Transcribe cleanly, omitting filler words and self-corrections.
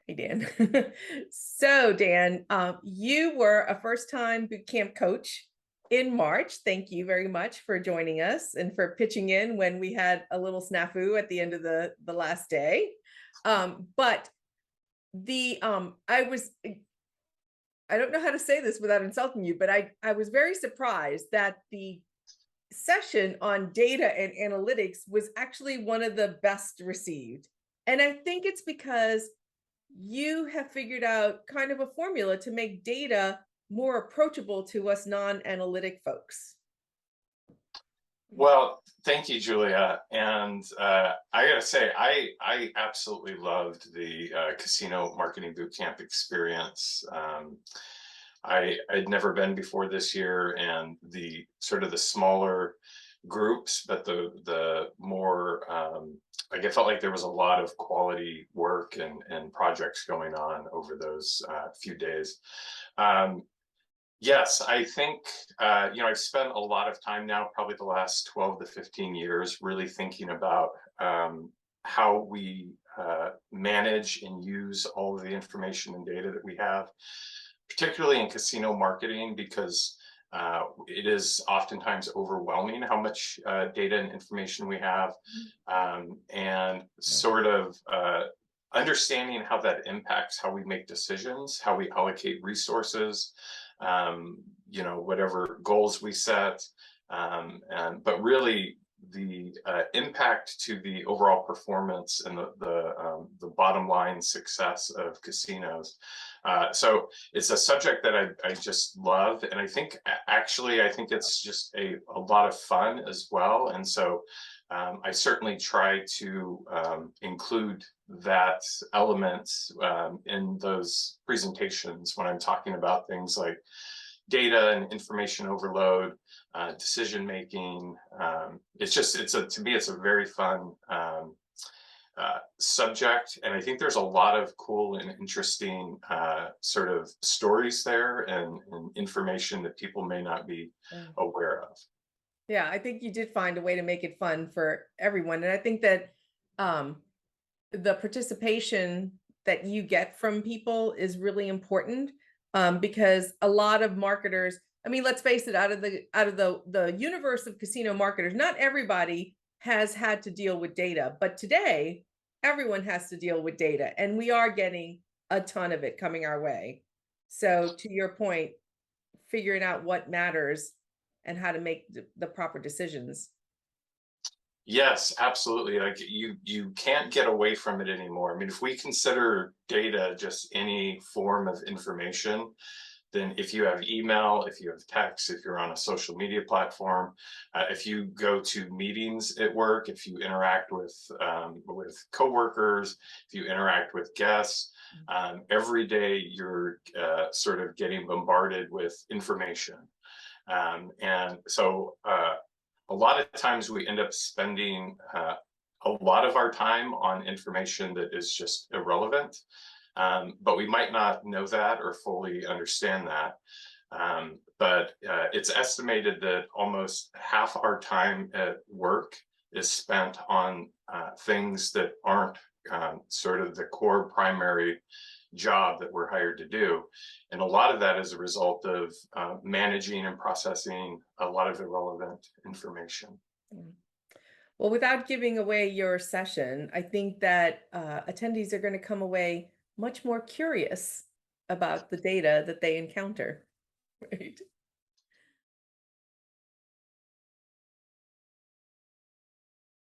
Hey, Dan. So, Dan, you were a first-time boot camp coach in March. Thank you very much for joining us and for pitching in when we had a little snafu at the end of the last day. But I don't know how to say this without insulting you, but I was very surprised that the session on data and analytics was actually one of the best received. And I think it's because you have figured out kind of a formula to make data more approachable to us non-analytic folks. Well, thank you, Julia. And I gotta say, I absolutely loved the casino marketing bootcamp experience. I'd never been before this year, and the sort of the smaller groups, but the more like I felt like there was a lot of quality work and projects going on over those few days. Um, Yes, I think, I've spent a lot of time now, probably the last 12 to 15 years, really thinking about how we manage and use all of the information and data that we have, particularly in casino marketing, because it is oftentimes overwhelming how much data and information we have, and sort of understanding how that impacts how we make decisions, how we allocate resources, whatever goals we set, but really the impact to the overall performance and the bottom line success of casinos. So it's a subject that I just love, and I think actually I think it's just a lot of fun as well. And so I certainly try to include that element in those presentations when I'm talking about things like data and information overload, decision making. To me, it's a very fun subject, and I think there's a lot of cool and interesting sort of stories there and information that people may not be Yeah. aware of. Yeah, I think you did find a way to make it fun for everyone. And I think that um, the participation that you get from people is really important, because a lot of marketers, I mean, let's face it, out of the universe of casino marketers, not everybody has had to deal with data, but today everyone has to deal with data, and we are getting a ton of it coming our way. So to your point, figuring out what matters and how to make the proper decisions. Yes, absolutely. Like you can't get away from it anymore. I mean, if we consider data just any form of information, then if you have email, if you have text, if you're on a social media platform, if you go to meetings at work, if you interact with coworkers, if you interact with guests, every day you're sort of getting bombarded with information. And so a lot of times we end up spending a lot of our time on information that is just irrelevant, but we might not know that or fully understand that. But it's estimated that almost half our time at work is spent on things that aren't sort of the core primary job that we're hired to do. And a lot of that is a result of managing and processing a lot of irrelevant information. Mm. Well, without giving away your session, I think that attendees are going to come away much more curious about the data that they encounter. Right?